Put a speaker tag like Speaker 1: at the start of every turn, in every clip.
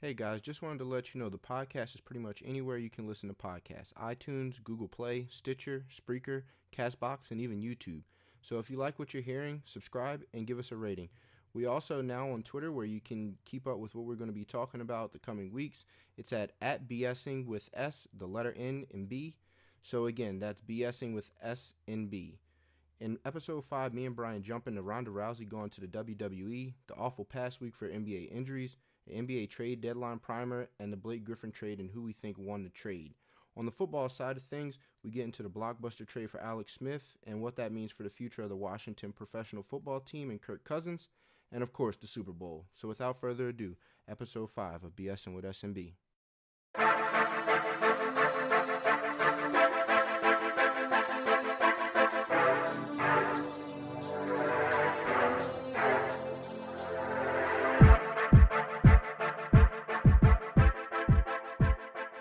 Speaker 1: Hey guys, just wanted to let you know the podcast is pretty much anywhere you can listen to podcasts: iTunes, Google Play, Stitcher, Spreaker, Castbox, and even YouTube. So if you like what you're hearing, subscribe and give us a rating. We also now on Twitter where you can keep up with what we're going to be talking about the coming weeks. It's at BSing with S, the letter N and B. So again, that's BSing with S and B. In episode 5, me and Brian jump into Ronda Rousey going to the WWE, the awful past week for NBA injuries, the NBA trade deadline primer, and the Blake Griffin trade and who we think won the trade. On the football side of things, we get into the blockbuster trade for Alex Smith and what that means for the future of the Washington professional football team and Kirk Cousins, and of course the Super Bowl. So without further ado, episode 5 of BSing with SMB.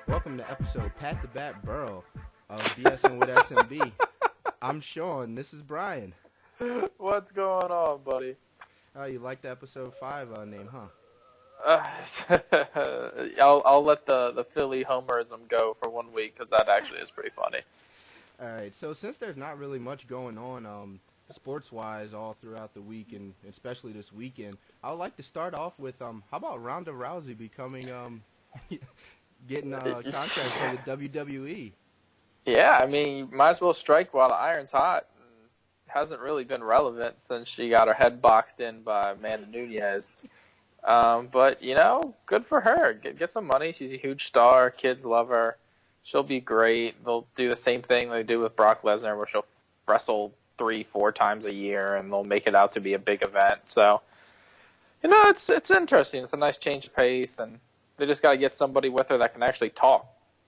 Speaker 1: Welcome to episode Pat the Bat Burrow of BSing with SMB. I'm Sean. This is Brian.
Speaker 2: What's going on, buddy?
Speaker 1: Oh, you like the episode 5 name, huh?
Speaker 2: I'll let the Philly homerism go for 1 week because that actually is pretty funny.
Speaker 1: All right. So since there's not really much going on sports-wise all throughout the week and especially this weekend, I would like to start off with how about Ronda Rousey becoming getting a contract for the WWE?
Speaker 2: Yeah, I mean, you might as well strike while the iron's hot. Hasn't really been relevant since she got her head boxed in by Amanda Nunes. But, you know, good for her. Get some money. She's a huge star. Kids love her. She'll be great. They'll do the same thing they do with Brock Lesnar, where she'll wrestle 3-4 times a year, and they'll make it out to be a big event. So, you know, it's interesting. It's a nice change of pace, and they just got to get somebody with her that can actually talk.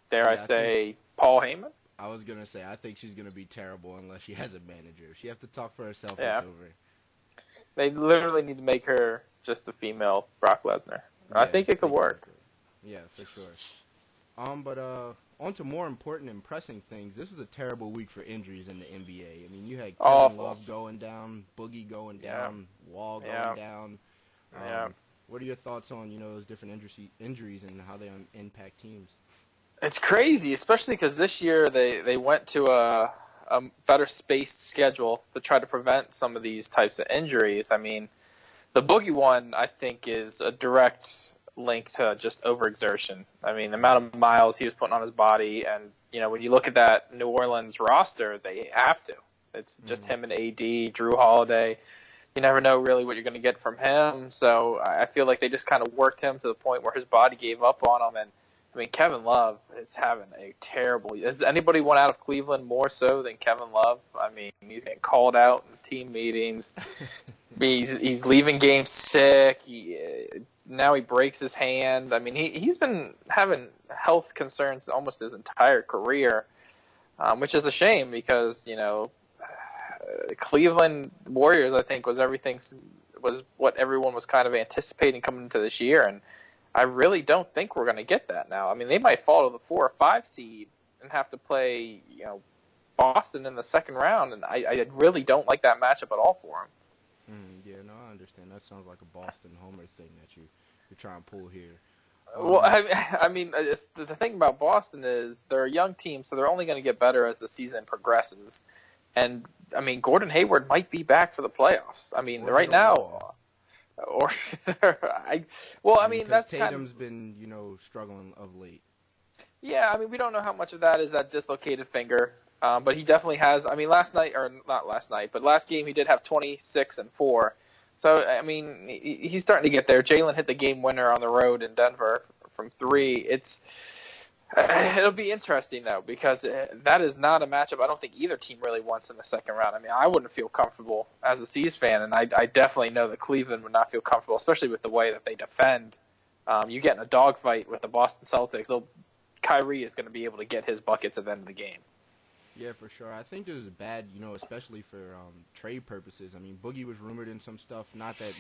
Speaker 2: Dare I say Paul Heyman?
Speaker 1: I was going to say, I think she's going to be terrible unless she has a manager. If she has to talk for herself,
Speaker 2: Yeah.
Speaker 1: it's over.
Speaker 2: They literally need to make her just the female Brock Lesnar.
Speaker 1: Yeah,
Speaker 2: I think it could work.
Speaker 1: Yeah, for sure. But on to more important and pressing things. This is a terrible week for injuries in the NBA. I mean, you had Kevin Love going down, Boogie going down, Wall going down. What are your thoughts on, those different injuries and how they impact teams?
Speaker 2: It's crazy, especially because this year they went to a better spaced schedule to try to prevent some of these types of injuries. I mean, the Boogie one, I think, is a direct link to just overexertion. I mean, the amount of miles he was putting on his body, and, when you look at that New Orleans roster, they have to. It's just him and AD, Drew Holiday. You never know really what you're going to get from him. So I feel like they just kind of worked him to the point where his body gave up on him. And, I mean, Kevin Love is having a terrible – has anybody won out of Cleveland more so than Kevin Love? I mean, he's getting called out in team meetings. He's leaving games sick. Now he breaks his hand. I mean, he's been having health concerns almost his entire career, which is a shame because, Cleveland Warriors, I think, was what everyone was kind of anticipating coming into this year, and I really don't think we're going to get that now. I mean, they might fall to the 4 or 5 seed and have to play, Boston in the second round, and I really don't like that matchup at all for them.
Speaker 1: Yeah, no, I understand. That sounds like a Boston homer thing that you're trying to pull here.
Speaker 2: Well, I mean, the thing about Boston is they're a young team, so they're only going to get better as the season progresses. And, I mean, Gordon Hayward might be back for the playoffs. I mean, right now, that's
Speaker 1: Tatum's been, struggling of late.
Speaker 2: Yeah, I mean, we don't know how much of that is that dislocated finger, but he definitely has. I mean, last game he did have 26 and 4. So, I mean, he's starting to get there. Jalen hit the game winner on the road in Denver from 3. It'll be interesting, though, because that is not a matchup I don't think either team really wants in the second round. I mean, I wouldn't feel comfortable as a C's fan, and I definitely know that Cleveland would not feel comfortable, especially with the way that they defend. You get in a dogfight with the Boston Celtics, Kyrie is going to be able to get his buckets at the end of the game.
Speaker 1: Yeah, for sure. I think it was bad, especially for trade purposes. I mean, Boogie was rumored in some stuff. Not that,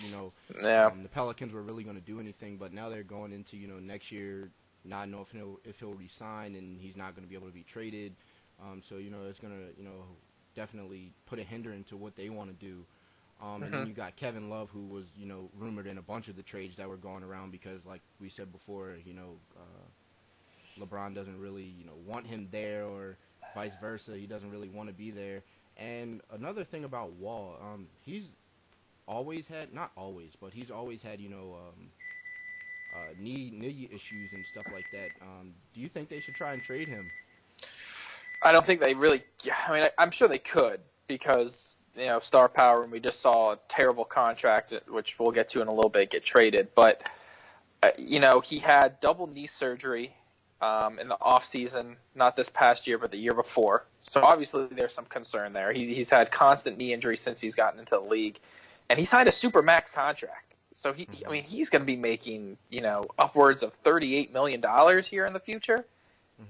Speaker 1: the Pelicans were really going to do anything, but now they're going into, next year not know if he'll resign and he's not going to be able to be traded. So, it's going to, definitely put a hindrance to what they want to do. And then you got Kevin Love, who was, rumored in a bunch of the trades that were going around because, like we said before, LeBron doesn't really, want him there, or vice versa. He doesn't really want to be there. And another thing about Wall, he's always had, not always, but he's always had, knee issues and stuff like that. Do you think they should try and trade him?
Speaker 2: I don't think they really. I mean, I'm sure they could because star power, and we just saw a terrible contract, which we'll get to in a little bit, get traded. But he had double knee surgery in the off season, not this past year, but the year before. So obviously there's some concern there. He's had constant knee injuries since he's gotten into the league, and he signed a super max contract. So he's going to be making upwards of $38 million here in the future.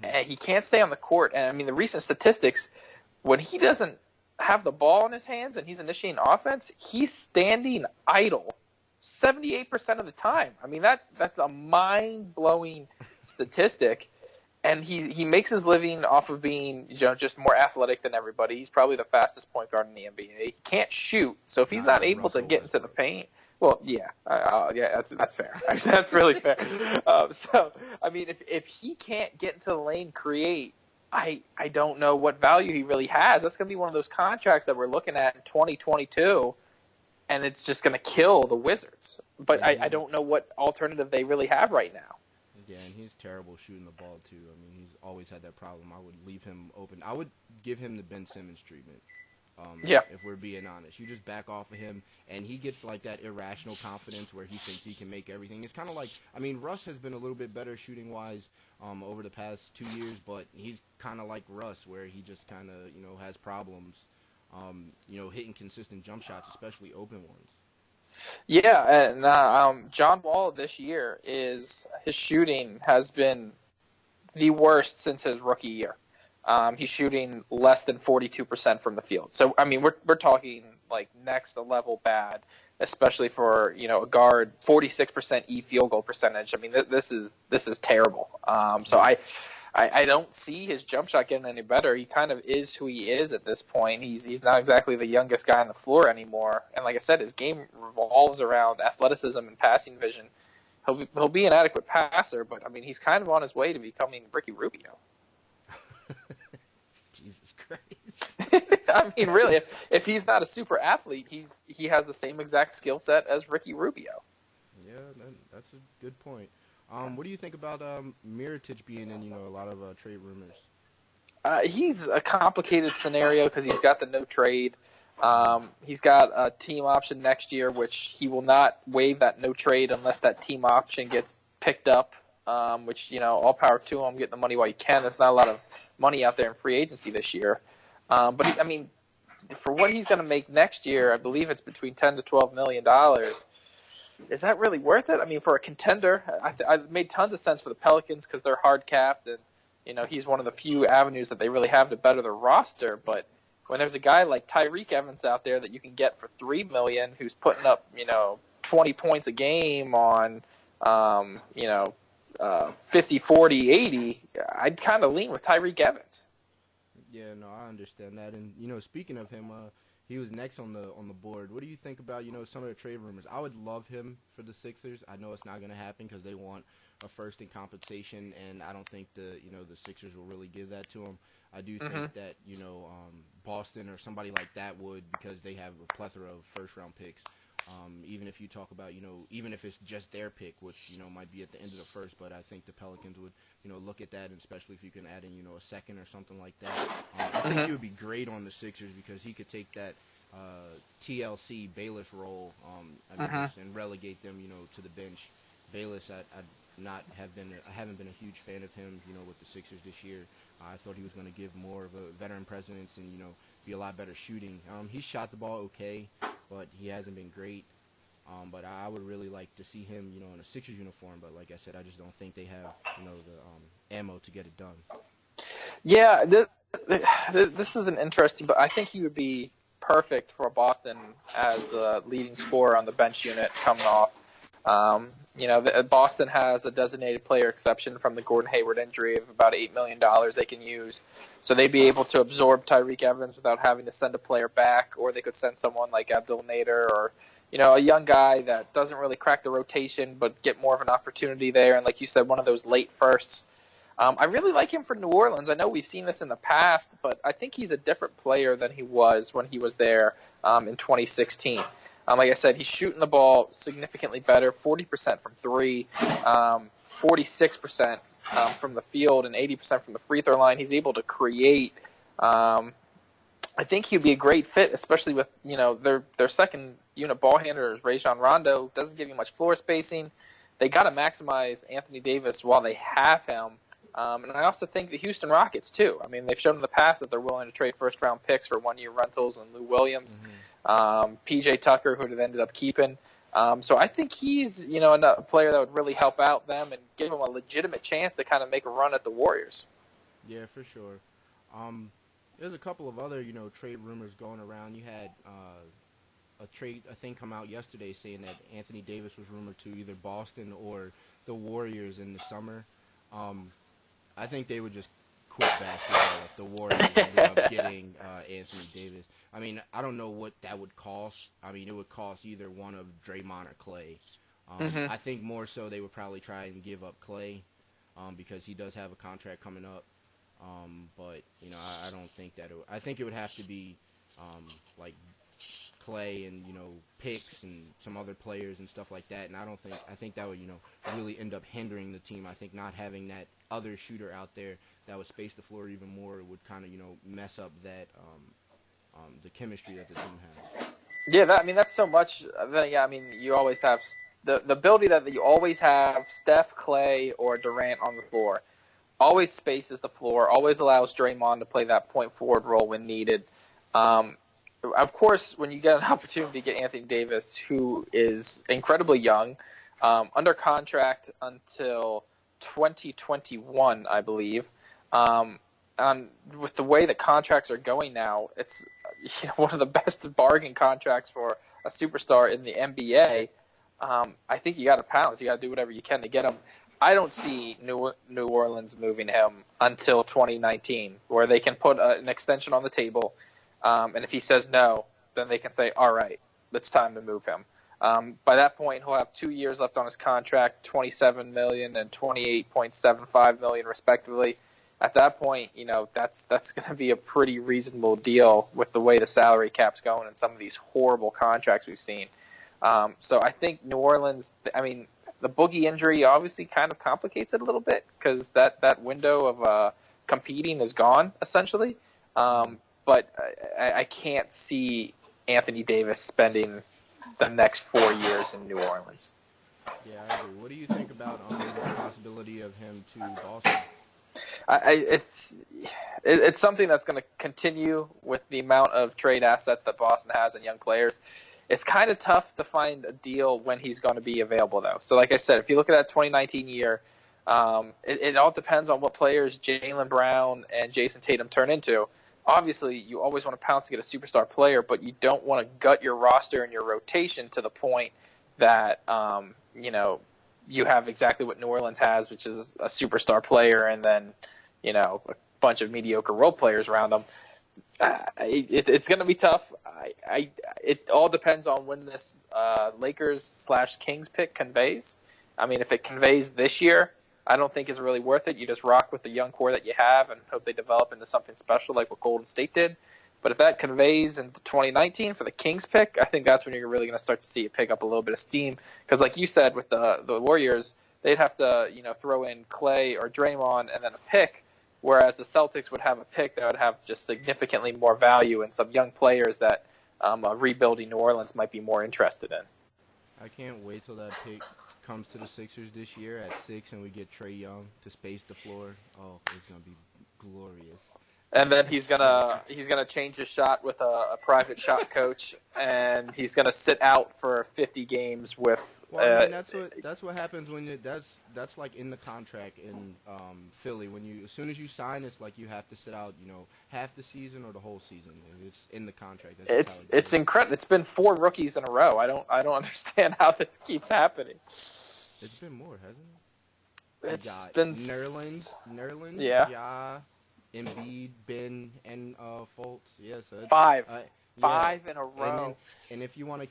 Speaker 2: And he can't stay on the court. And I mean, the recent statistics, when he doesn't have the ball in his hands and he's initiating offense, he's standing idle 78% of the time. I mean, that's a mind-blowing statistic. And he makes his living off of being just more athletic than everybody. He's probably the fastest point guard in the NBA. He can't shoot, so if he's not able to get into the paint, well, yeah, that's fair. That's really fair. So, I mean, if he can't get into the lane, create, I don't know what value he really has. That's going to be one of those contracts that we're looking at in 2022, and it's just going to kill the Wizards. But I don't know what alternative they really have right now.
Speaker 1: Yeah, and he's terrible shooting the ball, too. I mean, he's always had that problem. I would leave him open. I would give him the Ben Simmons treatment. If we're being honest, you just back off of him, and he gets like that irrational confidence where he thinks he can make everything. It's kind of like, I mean, Russ has been a little bit better shooting wise over the past 2 years, but he's kind of like Russ, where he just kind of has problems, hitting consistent jump shots, especially open ones.
Speaker 2: Yeah, and John Wall this year his shooting has been the worst since his rookie year. He's shooting less than 42% from the field. So, I mean, we're talking like next level bad, especially for, a guard, 46% field goal percentage. I mean, this is terrible. So I don't see his jump shot getting any better. He kind of is who he is at this point. He's not exactly the youngest guy on the floor anymore. And like I said, his game revolves around athleticism and passing vision. He'll be an adequate passer, but I mean, he's kind of on his way to becoming Ricky Rubio.
Speaker 1: Jesus Christ.
Speaker 2: I mean, really, if he's not a super athlete, he has the same exact skill set as Ricky Rubio.
Speaker 1: Yeah, that's a good point. What do you think about Mirotic being in, a lot of trade rumors?
Speaker 2: He's a complicated scenario because he's got the no trade. He's got a team option next year, which he will not waive that no trade unless that team option gets picked up. Which, all power to him, get the money while you can. There's not a lot of money out there in free agency this year. But, I mean, for what he's going to make next year, I believe it's between $10 to $12 million. Is that really worth it? I mean, for a contender, I made tons of sense for the Pelicans because they're hard capped, and, he's one of the few avenues that they really have to better their roster. But when there's a guy like Tyreek Evans out there that you can get for $3 million, who's putting up, 20 points a game on, 50, 40, 80, I'd kind of lean with Tyreek Evans.
Speaker 1: Yeah, no, I understand that. And, speaking of him, he was next on the board. What do you think about, some of the trade rumors? I would love him for the Sixers. I know it's not going to happen because they want a first in compensation, and I don't think the Sixers will really give that to him. I do think that, Boston or somebody like that would, because they have a plethora of first-round picks. Even if you talk about, even if it's just their pick, which, might be at the end of the first, but I think the Pelicans would, look at that, and especially if you can add in, a second or something like that. I think he would be great on the Sixers because he could take that TLC Bayless role and relegate them, to the bench. Bayless, I haven't been a huge fan of him, with the Sixers this year. I thought he was going to give more of a veteran presence and, be a lot better shooting. He shot the ball okay, but he hasn't been great. But I would really like to see him, in a Sixers uniform. But like I said, I just don't think they have, the ammo to get it done.
Speaker 2: Yeah, this is an interesting, but I think he would be perfect for Boston as the leading scorer on the bench unit coming off. Boston has a designated player exception from the Gordon Hayward injury of about $8 million they can use. So they'd be able to absorb Tyreek Evans without having to send a player back, or they could send someone like Abdul Nader or, a young guy that doesn't really crack the rotation but get more of an opportunity there. And like you said, one of those late firsts. I really like him for New Orleans. I know we've seen this in the past, but I think he's a different player than he was when he was there in 2016. Like I said, he's shooting the ball significantly better, 40% from three, 46% from the field, and 80% from the free throw line. He's able to create. I think he'd be a great fit, especially with their second unit ball handler, Rajon Rondo, doesn't give you much floor spacing. They got to maximize Anthony Davis while they have him. And I also think the Houston Rockets, too. I mean, they've shown in the past that they're willing to trade first-round picks for one-year rentals and Lou Williams, P.J. Tucker, who they've ended up keeping. So I think he's, a player that would really help out them and give them a legitimate chance to kind of make a run at the Warriors.
Speaker 1: Yeah, for sure. There's a couple of other, trade rumors going around. You had a thing come out yesterday saying that Anthony Davis was rumored to either Boston or the Warriors in the summer. I think they would just quit basketball if the Warriors ended up getting Anthony Davis. I mean, I don't know what that would cost. I mean, it would cost either one of Draymond or Clay. I think more so they would probably try and give up Clay because he does have a contract coming up. But, I don't think that I think it would have to be like Clay and, picks and some other players and stuff like that. And I think that would, really end up hindering the team. I think not having that other shooter out there that would space the floor even more would kind of, mess up that, the chemistry that the team has.
Speaker 2: Yeah, that's so much. You always have the ability that you always have Steph, Clay, or Durant on the floor. Always spaces the floor, always allows Draymond to play that point forward role when needed. Of course, when you get an opportunity to get Anthony Davis, who is incredibly young, under contract until 2021, I believe, and with the way that contracts are going now, it's one of the best bargain contracts for a superstar in the NBA. I think you got to pounce. You got to do whatever you can to get him. I don't see New Orleans moving him until 2019, where they can put an extension on the table. And if he says no, then they can say, all right, it's time to move him. By that point, he'll have 2 years left on his contract, $27 million and $28.75 million respectively. At that point, that's going to be a pretty reasonable deal with the way the salary cap's going and some of these horrible contracts we've seen. So I think New Orleans, the Boogie injury obviously kind of complicates it a little bit because that window of competing is gone, essentially. But I can't see Anthony Davis spending the next 4 years in New Orleans.
Speaker 1: Yeah, I agree. What do you think about the possibility of him to Boston?
Speaker 2: It's something that's going to continue with the amount of trade assets that Boston has and young players. It's kind of tough to find a deal when he's going to be available, though. So like I said, if you look at that 2019 year, it all depends on what players Jaylen Brown and Jason Tatum turn into. Obviously, you always want to pounce to get a superstar player, but you don't want to gut your roster and your rotation to the point that, you have exactly what New Orleans has, which is a superstar player and then, a bunch of mediocre role players around them. It's going to be tough. It all depends on when this Lakers/Kings pick conveys. If it conveys this year, I don't think it's really worth it. You just rock with the young core that you have and hope they develop into something special like what Golden State did. But if that conveys into 2019 for the Kings pick, I think that's when you're really going to start to see it pick up a little bit of steam. Because like you said with the Warriors, they'd have to throw in Clay or Draymond and then a pick, whereas the Celtics would have a pick that would have just significantly more value and some young players that a rebuilding New Orleans might be more interested in.
Speaker 1: I can't wait till that pick comes to the Sixers this year at 6 and we get Trae Young to space the floor. Oh, it's going to be glorious.
Speaker 2: And then he's gonna change his shot with a private shot coach, and he's gonna sit out for 50 games with
Speaker 1: Well, I mean, that's what happens when that's like in the contract in Philly. When you as soon as you sign, it's like you have to sit out, half the season or the whole season. It's in the contract. That's just how it
Speaker 2: It's
Speaker 1: goes.
Speaker 2: incredible. It's been 4 rookies in a row. I don't understand how this keeps happening.
Speaker 1: It's been more, hasn't it? You
Speaker 2: It's
Speaker 1: got
Speaker 2: been
Speaker 1: Nerlens,
Speaker 2: yeah,
Speaker 1: Ja, Embiid, Ben, and Fultz. Yeah, so it's,
Speaker 2: 5
Speaker 1: yeah,
Speaker 2: 5 in a row.
Speaker 1: and if you want to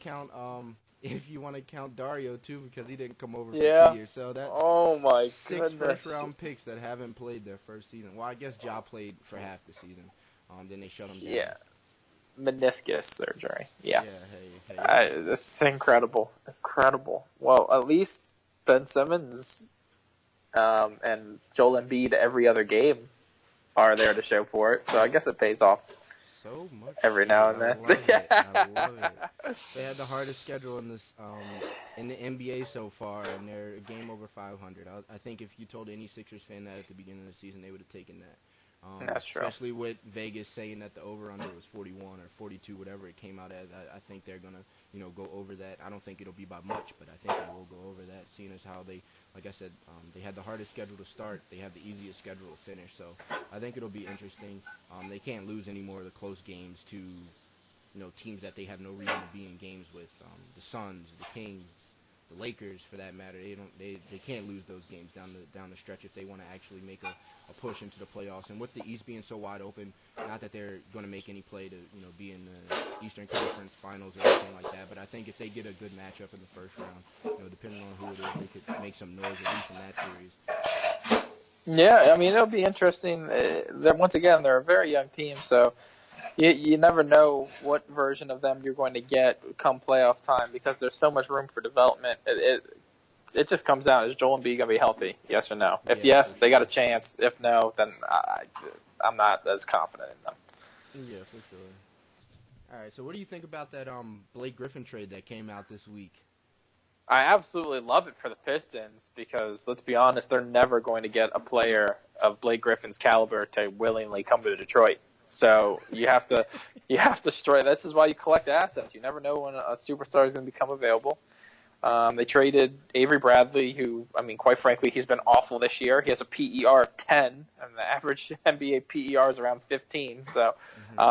Speaker 1: count Dario too, because he didn't come over for
Speaker 2: Yeah.
Speaker 1: 2 years, so that's
Speaker 2: Oh my
Speaker 1: 6
Speaker 2: goodness.
Speaker 1: first-round picks that haven't played their first season. Well, I guess Ja played for half the season. Then they shut him down.
Speaker 2: Yeah. Meniscus surgery. Yeah.
Speaker 1: Yeah. Hey.
Speaker 2: That's incredible. Incredible. Well, at least Ben Simmons and Joel Embiid every other game are there to show for it. So I guess it pays off
Speaker 1: So much
Speaker 2: every now and then.
Speaker 1: I love it. They had the hardest schedule in this in the NBA so far, and they're a game over 500. I think if you told any Sixers fan that at the beginning of the season, they would have taken that.
Speaker 2: That's true.
Speaker 1: Especially with Vegas saying that the over/under was 41 or 42, whatever it came out as. I think they're gonna, go over that. I don't think it'll be by much, but I think they will go over that. Seeing as how they, like I said, they had the hardest schedule to start. They have the easiest schedule to finish. So I think it'll be interesting. They can't lose any more of the close games to, teams that they have no reason to be in games with. The Suns, the Kings, the Lakers, for that matter. They can't lose those games down the stretch if they want to actually make a push into the playoffs. And with the East being so wide open, not that they're going to make any play to be in the Eastern Conference Finals or anything like that, but I think if they get a good matchup in the first round, depending on who it is, they could make some noise at least in that series.
Speaker 2: Yeah, I mean, it'll be interesting. Once again, they're a very young team, so you never know what version of them you're going to get come playoff time because there's so much room for development. It just comes down, is Joel Embiid going to be healthy, yes or no? If yes, they got a chance. If no, then I'm not as confident in them.
Speaker 1: Yeah, for sure. All right, so what do you think about that Blake Griffin trade that came out this week?
Speaker 2: I absolutely love it for the Pistons because, let's be honest, they're never going to get a player of Blake Griffin's caliber to willingly come to Detroit. So you have to strike. This is why you collect assets. You never know when a superstar is going to become available. They traded Avery Bradley, who, I mean, quite frankly, he's been awful this year. He has a PER of 10, and the average NBA PER is around 15. So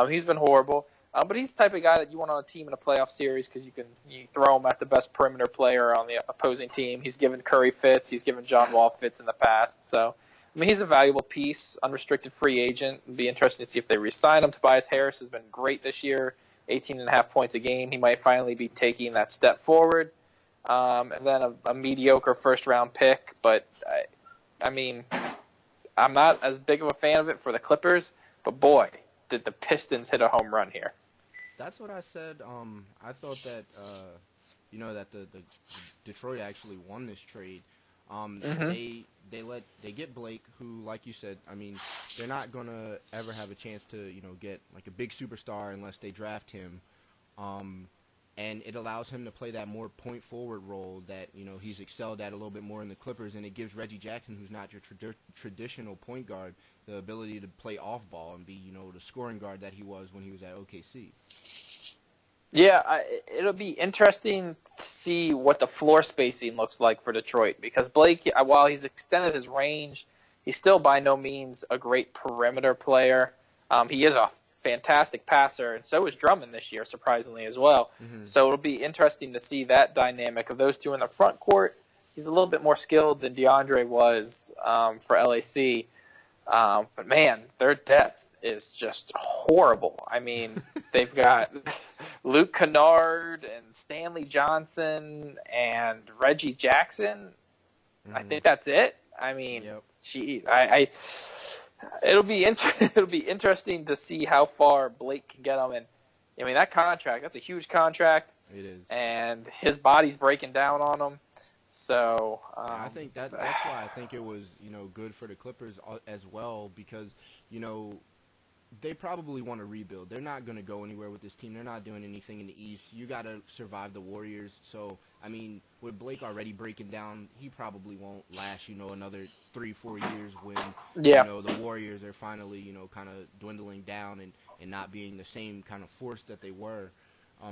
Speaker 2: he's been horrible. But he's the type of guy that you want on a team in a playoff series because you throw him at the best perimeter player on the opposing team. He's given Curry fits. He's given John Wall fits in the past. So, I mean, he's a valuable piece, unrestricted free agent. It'd be interesting to see if they re-sign him. Tobias Harris has been great this year, 18.5 points a game. He might finally be taking that step forward. And then a mediocre first-round pick. But, I mean, I'm not as big of a fan of it for the Clippers. But, boy, did the Pistons hit a home run here.
Speaker 1: That's what I said. I thought that, that the Detroit actually won this trade. They get Blake, who, like you said, I mean, they're not gonna ever have a chance to, get like a big superstar unless they draft him. And it allows him to play that more point forward role that he's excelled at a little bit more in the Clippers, and it gives Reggie Jackson, who's not your traditional point guard, the ability to play off ball and be the scoring guard that he was when he was at OKC.
Speaker 2: Yeah, it'll be interesting to see what the floor spacing looks like for Detroit because Blake, while he's extended his range, he's still by no means a great perimeter player. He is a fantastic passer, and so is Drummond this year, surprisingly, as well. So it'll be interesting to see that dynamic of those two in the front court. He's a little bit more skilled than DeAndre was for LAC. But, man, their depth is just horrible. I mean, they've got Luke Kennard and Stanley Johnson and Reggie Jackson. I think that's it. I mean, geez, it'll be interesting to see how far Blake can get them. And, I mean, that contract, that's a huge contract.
Speaker 1: It is. And
Speaker 2: his body's breaking down on him. So
Speaker 1: I think that's why I think it was good for the Clippers as well because they probably want to rebuild. They're not going to go anywhere with this team. They're not doing anything in the East. You got to survive the Warriors. So I mean, with Blake already breaking down, he probably won't last another 3-4 years when the Warriors are finally kind of dwindling down and not being the same kind of force that they were.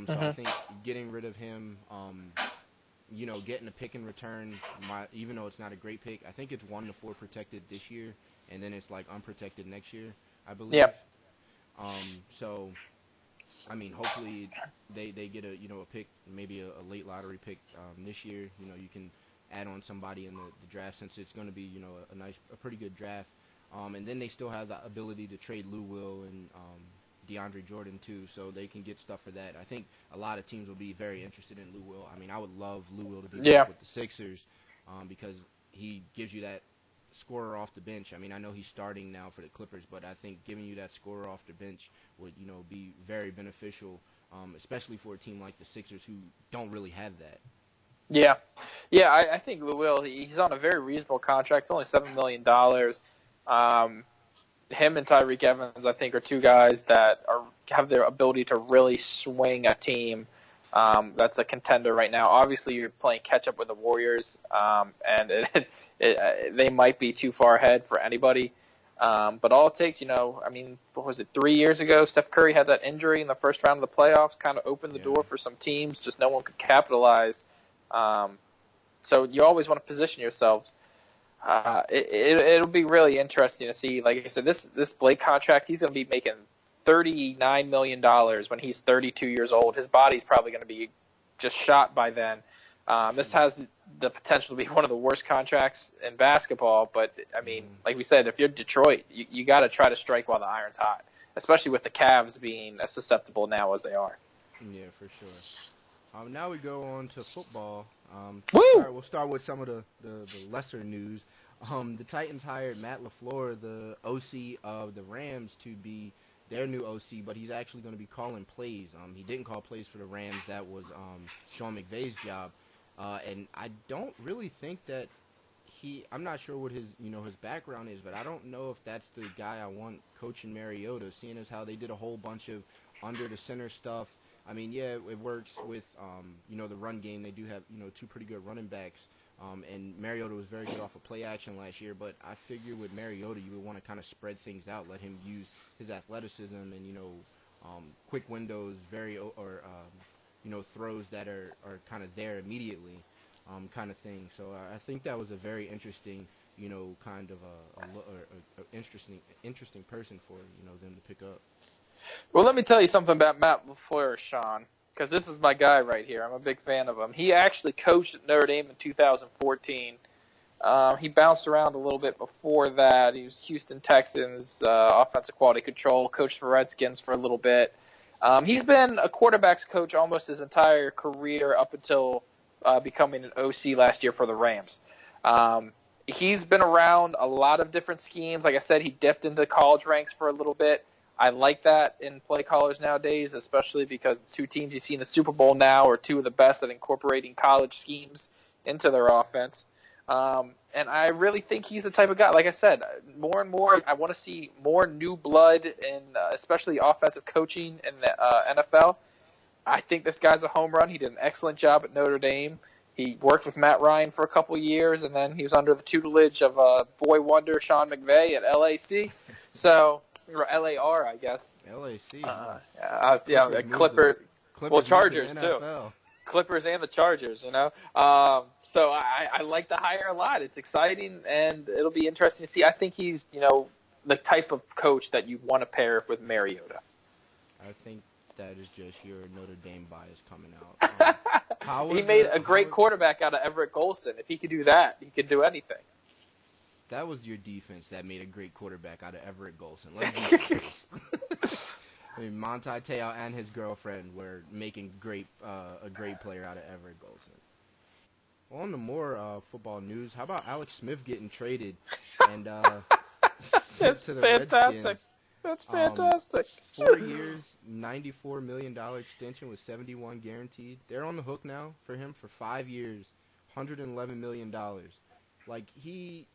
Speaker 1: So I think getting rid of him. getting a pick in return, even though it's not a great pick, I think it's 1 to 4 protected this year, and then it's like unprotected next year, I believe.
Speaker 2: Yeah.
Speaker 1: So, I mean, hopefully they get a pick, maybe a late lottery pick this year. You can add on somebody in the draft since it's going to be a pretty good draft. And then they still have the ability to trade Lou Will and DeAndre Jordan too, so they can get stuff for that. I think a lot of teams will be very interested in Lou Will. I mean, I would love Lou Will to be back with the Sixers because he gives you that scorer off the bench. I mean, I know he's starting now for the Clippers, but I think giving you that scorer off the bench would be very beneficial, especially for a team like the Sixers who don't really have that.
Speaker 2: Yeah, I think Lou Will, he's on a very reasonable contract. It's only $7 million. Him and Tyreek Evans, I think, are two guys that have their ability to really swing a team that's a contender right now. Obviously, you're playing catch-up with the Warriors, and they might be too far ahead for anybody. But all it takes, I mean, what was it, 3 years ago? Steph Curry had that injury in the first round of the playoffs, kind of opened the door for some teams, just no one could capitalize. So you always want to position yourselves. It'll be really interesting to see. Like I said, this Blake contract, he's going to be making $39 million when he's 32 years old. His body's probably going to be just shot by then. This has the potential to be one of the worst contracts in basketball. But, I mean, like we said, if you're Detroit, you got to try to strike while the iron's hot, especially with the Cavs being as susceptible now as they are.
Speaker 1: Yeah, for sure. Now we go on to football. We'll start with some of the lesser news. The Titans hired Matt LaFleur, the OC of the Rams, to be their new OC, but he's actually going to be calling plays. He didn't call plays for the Rams. That was Sean McVay's job. And I don't really think that I'm not sure what his background is, but I don't know if that's the guy I want coaching Mariota, seeing as how they did a whole bunch of under the center stuff. I mean, yeah, it works with, the run game. They do have, two pretty good running backs. And Mariota was very good off of play action last year. But I figure with Mariota, you would want to kind of spread things out, let him use his athleticism and, quick windows, throws that are kind of there immediately kind of thing. So I think that was a very interesting, kind of interesting person for, them to pick up.
Speaker 2: Well, let me tell you something about Matt LaFleur, Sean, because this is my guy right here. I'm a big fan of him. He actually coached at Notre Dame in 2014. He bounced around a little bit before that. He was Houston Texans, offensive quality control, coached for Redskins for a little bit. He's been a quarterback's coach almost his entire career up until becoming an OC last year for the Rams. He's been around a lot of different schemes. Like I said, he dipped into college ranks for a little bit. I like that in play callers nowadays, especially because the two teams you see in the Super Bowl now are two of the best at incorporating college schemes into their offense. And I really think he's the type of guy, like I said, more and more I want to see more new blood in especially offensive coaching in the NFL. I think this guy's a home run. He did an excellent job at Notre Dame. He worked with Matt Ryan for a couple of years, and then he was under the tutelage of boy wonder Sean McVay at LAC. So... or LAR, I guess.
Speaker 1: LAC.
Speaker 2: Clippers. Well, Chargers too.
Speaker 1: NFL.
Speaker 2: Clippers and the Chargers, So I like the hire a lot. It's exciting, and it'll be interesting to see. I think he's, the type of coach that you want to pair with Mariota.
Speaker 1: I think that is just your Notre Dame bias coming out.
Speaker 2: He made a great quarterback out of Everett Golson. If he could do that, he could do anything.
Speaker 1: That was your defense that made a great quarterback out of Everett Golson. Let's be serious. I mean, Monty Te'o and his girlfriend were making a great player out of Everett Golson. Well, on to more football news. How about Alex Smith getting traded and
Speaker 2: That's
Speaker 1: to the
Speaker 2: fantastic.
Speaker 1: Redskins?
Speaker 2: That's fantastic.
Speaker 1: 4 years, $94 million extension with $71 guaranteed. They're on the hook now for him for 5 years, $111 million. Like he's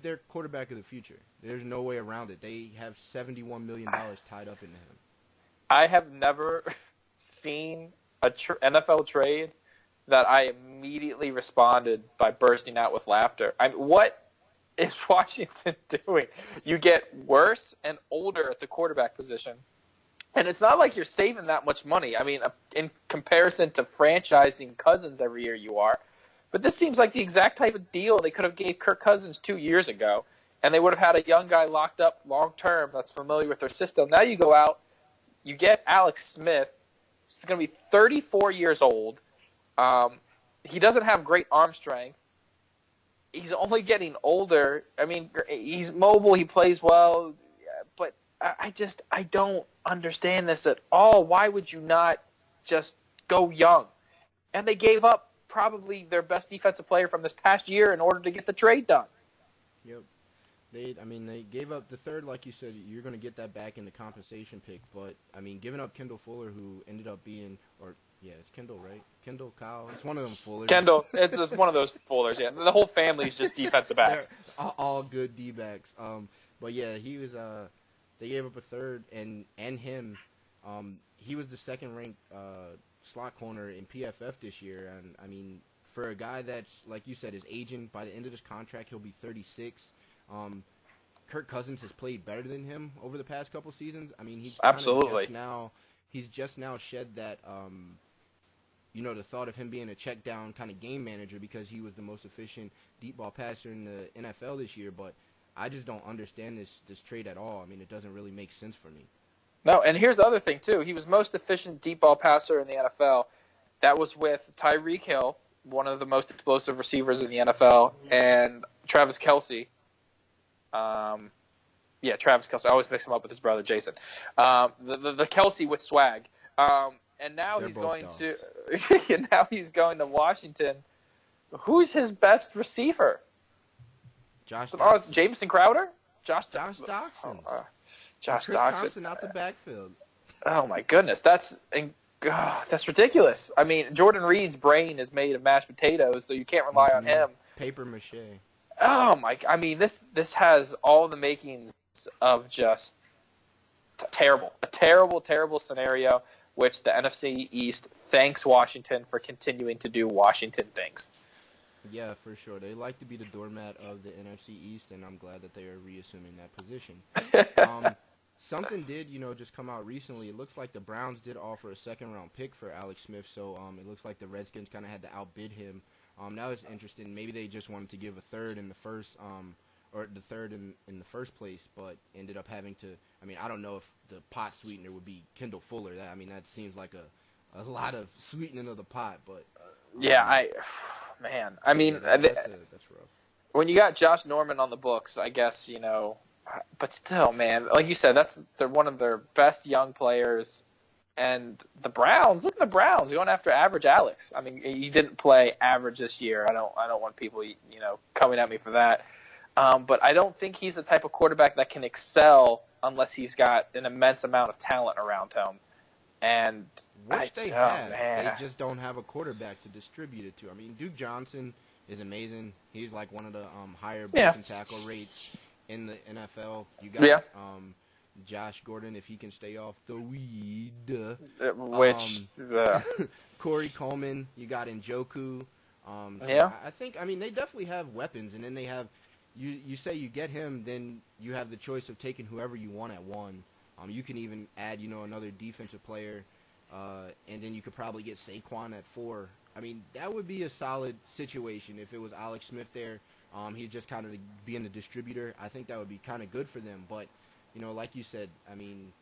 Speaker 1: their quarterback of the future. There's no way around it. They have $71 million tied up into him.
Speaker 2: I have never seen a NFL trade that I immediately responded by bursting out with laughter. What is Washington doing? You get worse and older at the quarterback position, And it's not like you're saving that much money. I mean, in comparison to franchising Cousins every year, you are. But this seems like the exact type of deal they could have gave Kirk Cousins 2 years ago, and they would have had a young guy locked up long term that's familiar with their system. Now you go out, you get Alex Smith. He's going to be 34 years old. He doesn't have great arm strength. He's only getting older. I mean, he's mobile. He plays well. But I don't understand this at all. Why would you not just go young? And they gave up probably their best defensive player from this past year in order to get the trade done.
Speaker 1: Yep. They gave up the third, like you said. You're going to get that back in the compensation pick. But, I mean, giving up Kendall Fuller, who ended up being – it's Kendall, right? Kendall, Kyle. It's one of them Fullers.
Speaker 2: Kendall. It's one of those Fullers, yeah. The whole family's just defensive backs.
Speaker 1: They're all good D-backs. But, yeah, he was they gave up a third, and him. He was the second-ranked slot corner in PFF this year. And, I mean, for a guy that's, like you said, is aging, by the end of this contract, he'll be 36. Kirk Cousins has played better than him over the past couple seasons. I mean, he's just now shed that, the thought of him being a check down kind of game manager because he was the most efficient deep ball passer in the NFL this year. But I just don't understand this trade at all. I mean, it doesn't really make sense for me.
Speaker 2: No, and here's the other thing too. He was most efficient deep ball passer in the NFL. That was with Tyreek Hill, one of the most explosive receivers in the NFL, and Travis Kelce. Travis Kelce. I always mix him up with his brother Jason. The Kelce with swag. And now he's going to Washington. Who's his best receiver? Jameson Crowder? Josh
Speaker 1: Doctson.
Speaker 2: Josh
Speaker 1: Chris
Speaker 2: Doctson.
Speaker 1: Thompson out the backfield.
Speaker 2: Oh my goodness, that's ridiculous. I mean, Jordan Reed's brain is made of mashed potatoes, so you can't rely on him.
Speaker 1: Paper mache.
Speaker 2: Oh my! I mean, this has all the makings of just a terrible scenario. Which the NFC East thanks Washington for continuing to do Washington things.
Speaker 1: Yeah, for sure. They like to be the doormat of the NFC East, and I'm glad that they are reassuming that position. Something did, just come out recently. It looks like the Browns did offer a second-round pick for Alex Smith, so it looks like the Redskins kind of had to outbid him. That was interesting. Maybe they just wanted to give a third in the first, or the third in the first place, but ended up having to. I mean, I don't know if the pot sweetener would be Kendall Fuller. That seems like a lot of sweetening of the pot, but.
Speaker 2: I mean,
Speaker 1: that's rough.
Speaker 2: When you got Josh Norman on the books, I guess, but still, man, like you said, they're one of their best young players. And the Browns, look at the Browns going after average Alex. I mean, he didn't play average this year. I don't want people, coming at me for that. But I don't think he's the type of quarterback that can excel unless he's got an immense amount of talent around him. And
Speaker 1: they just don't have a quarterback to distribute it to. I mean, Duke Johnson is amazing. He's like one of the higher breaking tackle rates in the NFL. You got Josh Gordon, if he can stay off the weed. Corey Coleman, you got Njoku. I think, they definitely have weapons, and then they have, you say you get him, then you have the choice of taking whoever you want at one. You can even add, another defensive player, and then you could probably get Saquon at 4. I mean, that would be a solid situation if it was Alex Smith there. He'd just kind of being the distributor. I think that would be kind of good for them, but like you said, I mean,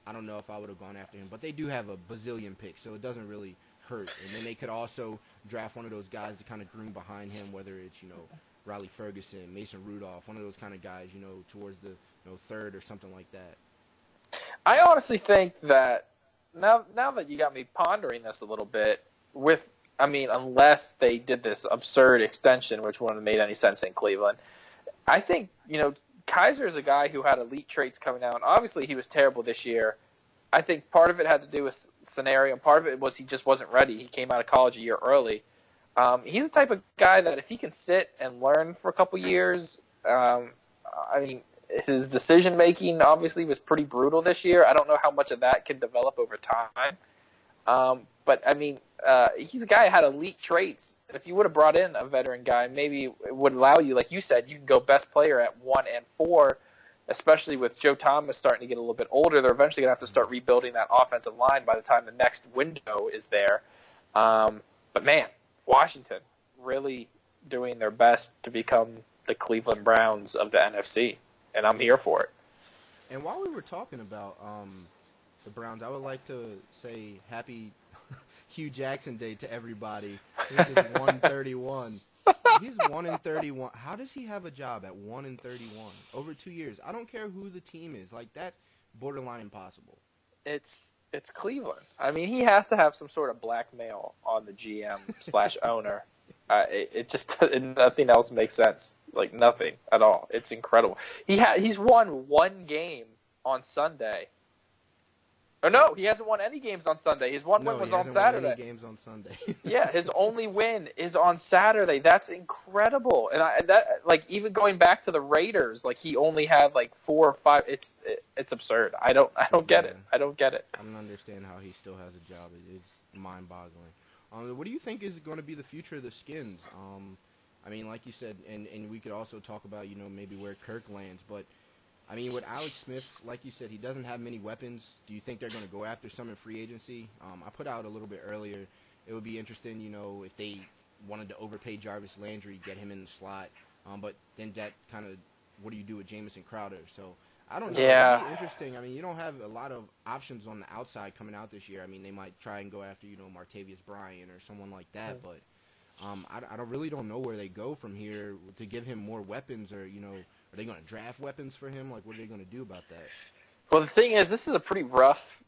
Speaker 1: I don't know if I would have gone after him. But they do have a bazillion picks, so it doesn't really hurt. And then they could also draft one of those guys to kind of groom behind him, whether it's, Riley Ferguson, Mason Rudolph, one of those kind of guys, towards the third or something like that.
Speaker 2: I honestly think that now that you got me pondering this a little bit, unless they did this absurd extension, which wouldn't have made any sense in Cleveland, I think, Kaiser is a guy who had elite traits coming out. Obviously, he was terrible this year. I think part of it had to do with scenario, and part of it was he just wasn't ready. He came out of college a year early. He's the type of guy that if he can sit and learn for a couple years, his decision-making obviously was pretty brutal this year. I don't know how much of that can develop over time. He's a guy who had elite traits. If you would have brought in a veteran guy, maybe it would allow you, like you said, you can go best player at 1 and 4. especially with Joe Thomas starting to get a little bit older. They're eventually going to have to start rebuilding that offensive line by the time the next window is there. But, man, Washington really doing their best to become the Cleveland Browns of the NFC, and I'm here for it.
Speaker 1: And while we were talking about the Browns, I would like to say happy Hugh Jackson Day to everybody. He just 131. He's 1-31. How does he have a job at 1-31 over 2 years? I don't care who the team is. Like, that's borderline impossible.
Speaker 2: It's Cleveland. I mean, he has to have some sort of blackmail on the GM/owner. It just nothing else makes sense. Like, nothing at all. It's incredible. He's won one game on Sunday. Oh, no, he hasn't won any games on Sunday. His one win was on Saturday.
Speaker 1: Won any games on Sunday.
Speaker 2: Yeah, his only win is on Saturday. That's incredible. And even going back to the Raiders, like, he only had like 4 or 5. It's absurd. I don't get it. I don't get it.
Speaker 1: I don't understand how he still has a job. It's mind-boggling. What do you think is going to be the future of the Skins? I mean, like you said, and we could also talk about, maybe where Kirk lands, but I mean, with Alex Smith, like you said, he doesn't have many weapons. Do you think they're going to go after some in free agency? I put out a little bit earlier. It would be interesting, if they wanted to overpay Jarvis Landry, get him in the slot. But then that kind of, what do you do with Jamison Crowder? So I don't know.
Speaker 2: Yeah.
Speaker 1: It'd be interesting. I mean, you don't have a lot of options on the outside coming out this year. I mean, they might try and go after, Martavius Bryant or someone like that. But I really don't know where they go from here to give him more weapons or, are they going to draft weapons for him? Like, what are they going to do about that?
Speaker 2: Well, the thing is, this is a pretty rough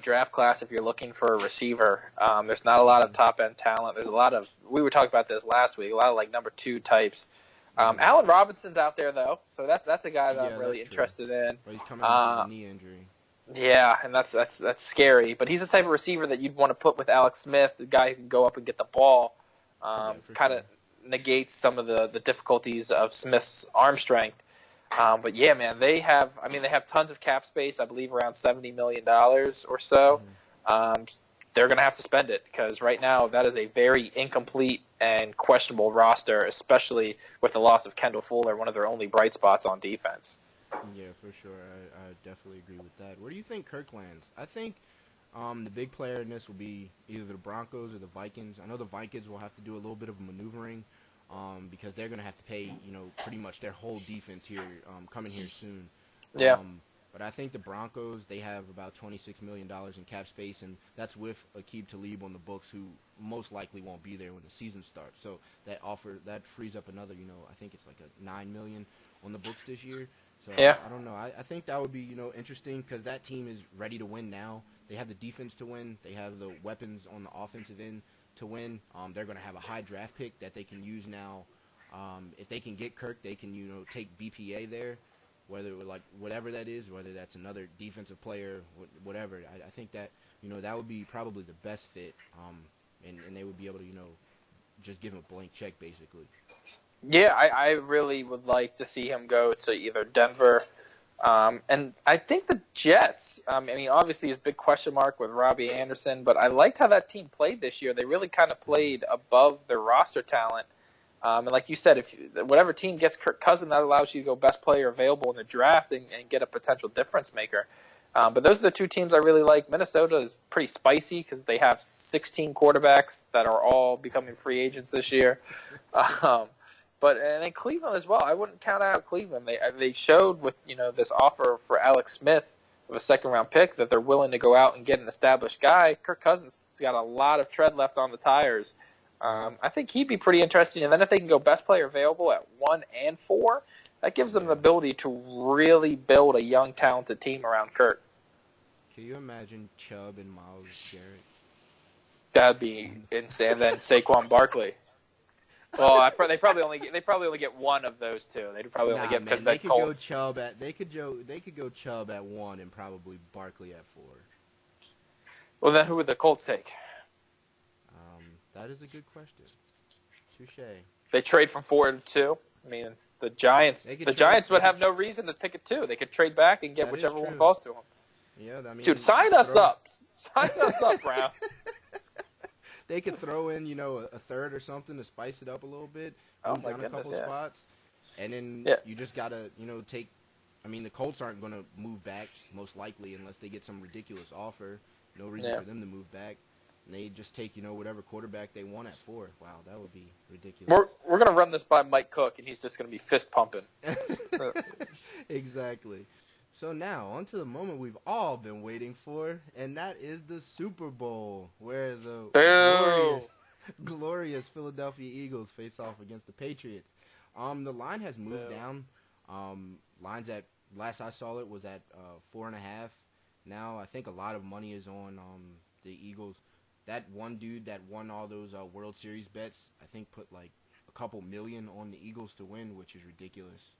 Speaker 2: draft class if you're looking for a receiver. There's not a lot of top-end talent. There's a lot of – we were talking about this last week, a lot of, like, number 2 types. Allen Robinson's out there, though, so that's a guy that I'm really interested in.
Speaker 1: But he's coming off a knee injury.
Speaker 2: Yeah, and that's scary. But he's the type of receiver that you'd want to put with Alex Smith, the guy who can go up and get the ball. Kind of negates some of the difficulties of Smith's arm strength. But yeah, man, they have tons of cap space. I believe around $70 million or so. They're going to have to spend it because right now that is a very incomplete and questionable roster, especially with the loss of Kendall Fuller, one of their only bright spots on defense.
Speaker 1: Yeah, for sure. I definitely agree with that. Where do you think Kirk lands? I think the big player in this will be either the Broncos or the Vikings. I know the Vikings will have to do a little bit of maneuvering. Because they're going to have to pay, pretty much their whole defense here, coming here soon.
Speaker 2: Yeah.
Speaker 1: But I think the Broncos, they have about $26 million in cap space, and that's with Aqib Talib on the books, who most likely won't be there when the season starts. So that frees up another, I think it's like a $9 million on the books this year. So
Speaker 2: yeah.
Speaker 1: I don't know. I think that would be, interesting because that team is ready to win now. They have the defense to win. They have the weapons on the offensive end to win. They're going to have a high draft pick that they can use now. If they can get Kirk, they can take BPA there, whatever that is, whether that's another defensive player, whatever. I think that that would be probably the best fit, and they would be able to just give him a blank check basically.
Speaker 2: Yeah, I really would like to see him go to either Denver. And I think the Jets, obviously it's a big question mark with Robbie Anderson, but I liked how that team played this year. They really kind of played above their roster talent. And like you said, whatever team gets Kirk Cousins, that allows you to go best player available in the draft and get a potential difference maker. But those are the 2 teams I really like. Minnesota is pretty spicy because they have 16 quarterbacks that are all becoming free agents this year. And then Cleveland as well. I wouldn't count out Cleveland. They showed with this offer for Alex Smith of a 2nd-round pick that they're willing to go out and get an established guy. Kirk Cousins has got a lot of tread left on the tires. I think he'd be pretty interesting. And then if they can go best player available at 1 and 4, that gives them the ability to really build a young, talented team around Kirk.
Speaker 1: Can you imagine Chubb and Myles Garrett?
Speaker 2: That'd be insane. And then Saquon Barkley. Well, they probably only get one of those 2. They'd probably only get because
Speaker 1: they could go Chubb they could go Chubb at 1 and probably Barkley at 4.
Speaker 2: Well, then who would the Colts take?
Speaker 1: That is a good question. Touche.
Speaker 2: They trade from 4 to 2. I mean, the Giants would have no reason to pick it 2. They could trade back and get whichever one falls to them.
Speaker 1: Yeah,
Speaker 2: dude, sign us up. Sign us up, Browns.
Speaker 1: They could throw in, a third or something to spice it up a little bit.
Speaker 2: Oh my
Speaker 1: down
Speaker 2: goodness,
Speaker 1: a couple spots, and then you just gotta, take I mean, the Colts aren't going to move back, most likely, unless they get some ridiculous offer. No reason
Speaker 2: Yeah.
Speaker 1: for them to move back. And they just take, whatever quarterback they want at 4. Wow, that would be ridiculous.
Speaker 2: We're gonna run this by Mike Cook, and he's just gonna be fist pumping.
Speaker 1: Exactly. So now, on to the moment we've all been waiting for, and that is the Super Bowl, where the glorious,
Speaker 2: Boo!
Speaker 1: glorious Philadelphia Eagles face off against the Patriots. The line has moved
Speaker 2: Boo.
Speaker 1: down. Lines at last I saw it was at 4.5. Now I think a lot of money is on the Eagles. That one dude that won all those World Series bets, I think put like a couple million on the Eagles to win, which is ridiculous.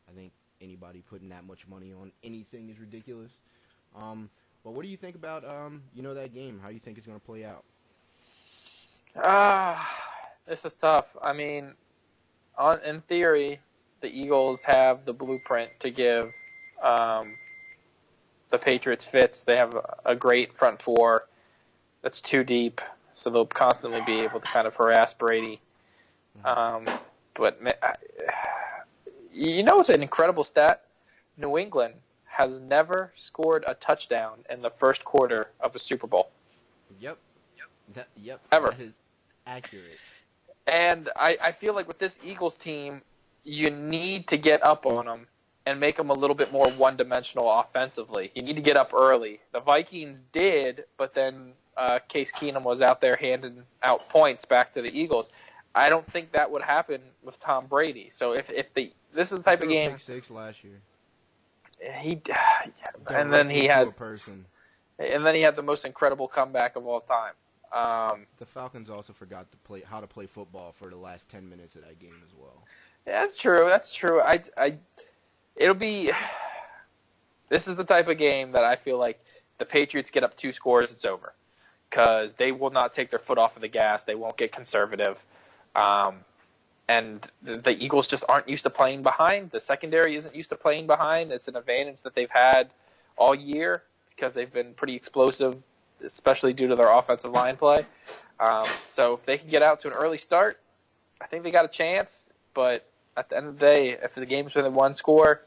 Speaker 1: I think anybody putting that much money on anything is ridiculous. But what do you think about that game? How you think it's going to play out?
Speaker 2: This is tough. I mean, in theory, the Eagles have the blueprint to give the Patriots fits. They have a great front four that's too deep, so they'll constantly be able to kind of harass Brady. But it's an incredible stat? New England has never scored a touchdown in the first quarter of a Super Bowl.
Speaker 1: Yep.
Speaker 2: Ever.
Speaker 1: That is accurate.
Speaker 2: And I feel like with this Eagles team, you need to get up on them and make them a little bit more one-dimensional offensively. You need to get up early. The Vikings did, but then Case Keenum was out there handing out points back to the Eagles. I don't think that would happen with Tom Brady. So this is the type of game.
Speaker 1: Pick 6 last year.
Speaker 2: And then he had
Speaker 1: the
Speaker 2: most incredible comeback of all time.
Speaker 1: The Falcons also forgot to how to play football for the last 10 minutes of that game as well.
Speaker 2: Yeah, that's true. This is the type of game that I feel like the Patriots get up 2 scores, it's over. Because they will not take their foot off of the gas. They won't get conservative. And the Eagles just aren't used to playing behind. The secondary isn't used to playing behind. It's an advantage that they've had all year because they've been pretty explosive, especially due to their offensive line play. So if they can get out to an early start, I think they got a chance. But at the end of the day, if the game's within 1 score,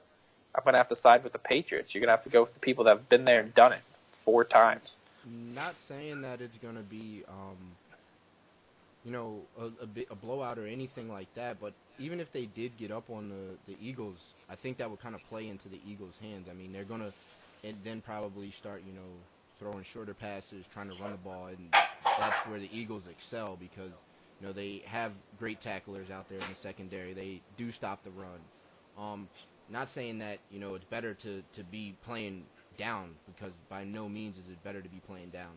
Speaker 2: I'm going to have to side with the Patriots. You're going to have to go with the people that have been there and done it 4 times.
Speaker 1: Not saying that it's going to be, a blowout or anything like that, but even if they did get up on the Eagles, I think that would kind of play into the Eagles' hands. I mean, they're going to then probably start, throwing shorter passes, trying to run the ball, and that's where the Eagles excel because, they have great tacklers out there in the secondary. They do stop the run. Not saying that, it's better to be playing down because by no means is it better to be playing down.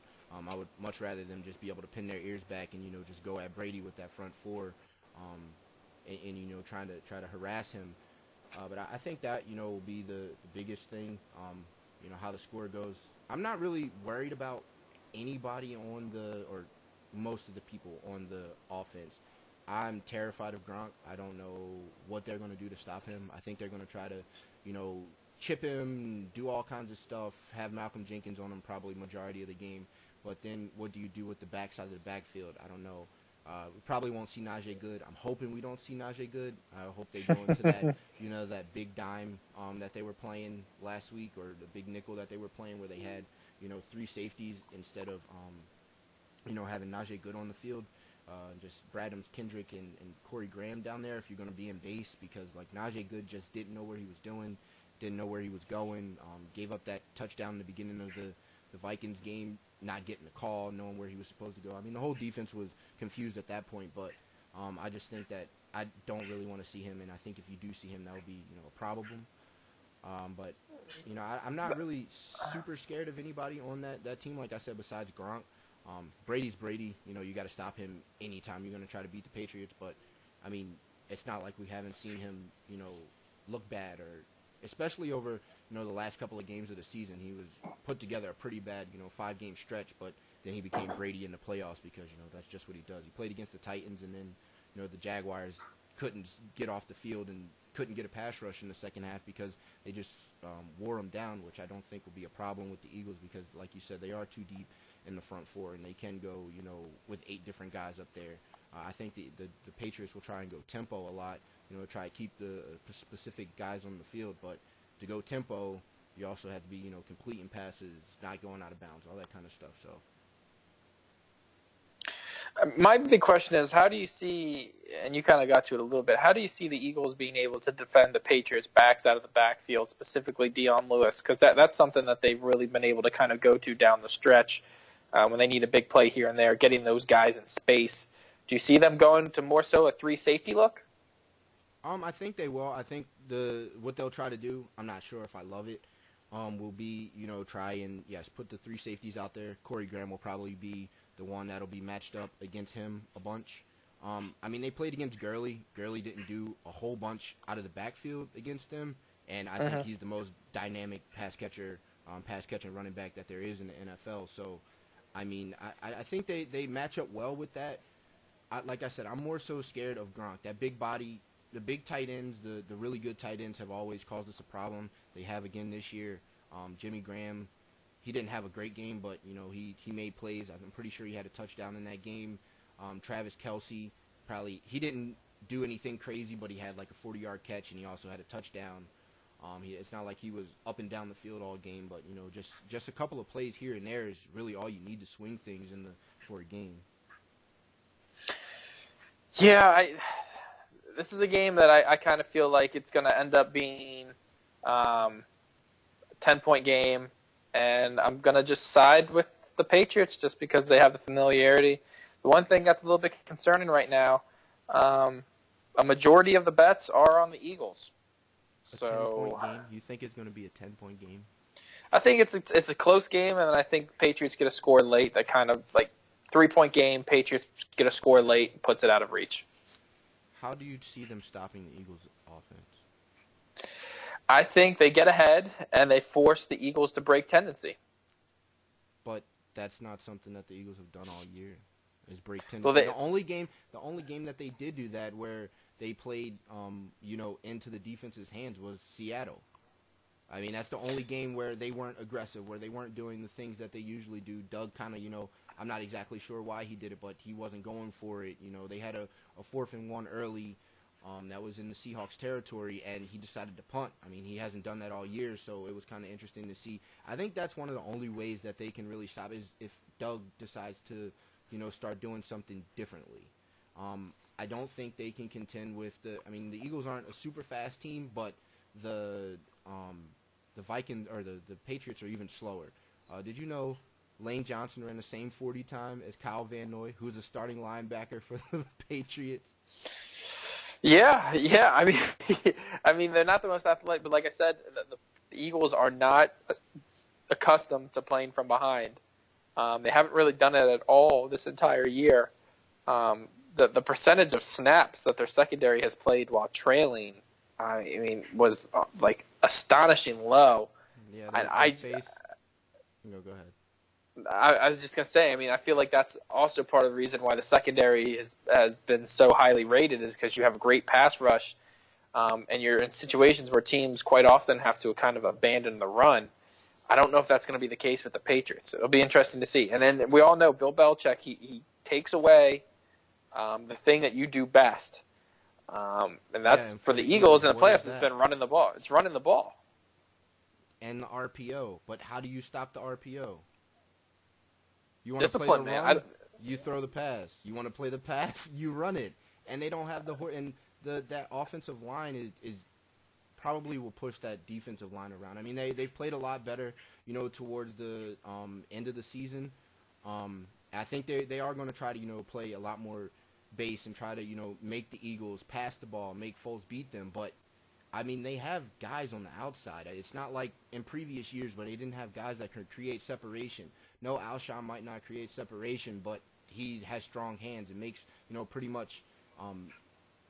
Speaker 1: I would much rather them just be able to pin their ears back and just go at Brady with that front four, and try to harass him. But I think that will be the biggest thing. How the score goes. I'm not really worried about anybody or most of the people on the offense. I'm terrified of Gronk. I don't know what they're going to do to stop him. I think they're going to try to, chip him, do all kinds of stuff, have Malcolm Jenkins on him probably majority of the game. But then what do you do with the backside of the backfield? I don't know. We probably won't see Najee Good. I'm hoping we don't see Najee Good. I hope they go into that, that big dime that they were playing last week or the big nickel that they were playing where they had, 3 safeties instead of, having Najee Good on the field. Just Bradham, Kendrick, and Corey Graham down there if you're going to be in base because, like, Najee Good just didn't know where he was doing, didn't know where he was going, gave up that touchdown in the beginning of the Vikings game, not getting a call, knowing where he was supposed to go. I mean, the whole defense was confused at that point, but I just think that I don't really want to see him, and I think if you do see him, that would be, a problem. But, I'm not really super scared of anybody on that team, like I said, besides Gronk. Brady's Brady. You got to stop him anytime you're going to try to beat the Patriots. But, I mean, it's not like we haven't seen him, look bad or especially over, the last couple of games of the season. He was put together a pretty bad, 5-game stretch, but then he became Brady in the playoffs because, that's just what he does. He played against the Titans and then, the Jaguars couldn't get off the field and couldn't get a pass rush in the second half because they just wore him down, which I don't think will be a problem with the Eagles because, like you said, they are too deep in the front four, and they can go, with 8 different guys up there. I think the Patriots will try and go tempo a lot, try to keep the specific guys on the field. But, to go tempo, you also have to be, completing passes, not going out of bounds, all that kind of stuff. So
Speaker 2: My big question is, how do you see, and you kind of got to it a little bit, how do you see the Eagles being able to defend the Patriots' backs out of the backfield, specifically Dion Lewis? Because that's something that they've really been able to kind of go to down the stretch when they need a big play here and there, getting those guys in space. Do you see them going to more so a 3-safety look?
Speaker 1: I think they will. I think what they'll try to do, I'm not sure if I love it, will be, try and, yes, put the 3 safeties out there. Corey Graham will probably be the one that'll be matched up against him a bunch. They played against Gurley. Gurley didn't do a whole bunch out of the backfield against them, and I think he's the most dynamic pass-catching running back that there is in the NFL. So, I think they match up well with that. Like I said, I'm more so scared of Gronk. That big body, the big tight ends, the really good tight ends have always caused us a problem. They have again this year. Jimmy Graham, he didn't have a great game, but, he made plays. I'm pretty sure he had a touchdown in that game. Travis Kelce, he didn't do anything crazy, but he had like a 40-yard catch, and he also had a touchdown. It's not like he was up and down the field all game, but, just a couple of plays here and there is really all you need to swing things for a game.
Speaker 2: Yeah, this is a game that I kind of feel like it's going to end up being a 10-point game, and I'm going to just side with the Patriots just because they have the familiarity. The one thing that's a little bit concerning right now, a majority of the bets are on the Eagles.
Speaker 1: A 10-point game? You think it's going to be a 10-point game?
Speaker 2: I think it's a close game, and I think Patriots get a score late that kind of, 3-point game, Patriots get a score late and puts it out of reach.
Speaker 1: How do you see them stopping the Eagles' offense?
Speaker 2: I think they get ahead and they force the Eagles to break tendency.
Speaker 1: But that's not something that the Eagles have done all year, is break tendency.
Speaker 2: Well,
Speaker 1: the only game that they did do that where they played, into the defense's hands was Seattle. That's the only game where they weren't aggressive, where they weren't doing the things that they usually do. Doug kind of, I'm not exactly sure why he did it, but he wasn't going for it. They had a 4th and 1 early that was in the Seahawks territory, and he decided to punt. He hasn't done that all year, so it was kind of interesting to see. I think that's one of the only ways that they can really stop is if Doug decides to, start doing something differently. I don't think they can contend with the Eagles aren't a super fast team, but the Vikings or the Patriots are even slower. Did you know Lane Johnson ran the same 40 time as Kyle Van Noy, who's a starting linebacker for the Patriots?
Speaker 2: Yeah. They're not the most athletic, but like I said, the Eagles are not accustomed to playing from behind. They haven't really done it at all this entire year. The percentage of snaps that their secondary has played while trailing, was astonishing low.
Speaker 1: Yeah, go ahead.
Speaker 2: I was just going to say, I feel like that's also part of the reason why the secondary has been so highly rated is because you have a great pass rush, and you're in situations where teams quite often have to kind of abandon the run. I don't know if that's going to be the case with the Patriots. It'll be interesting to see. And then we all know Bill Belichick, he takes away the thing that you do best. And that's for the Eagles in the playoffs, it's been running the ball. It's running the ball.
Speaker 1: And the RPO. But how do you stop the RPO? You want
Speaker 2: Discipline,
Speaker 1: to play the run, you throw the pass. You want to play the pass, you run it. And they don't have that offensive line is probably will push that defensive line around. They've played a lot better, towards the end of the season. I think they are going to try to, play a lot more base and try to, make the Eagles pass the ball, make Foles beat them. But, they have guys on the outside. It's not like in previous years where they didn't have guys that could create separation. No, Alshon might not create separation, but he has strong hands and makes, pretty much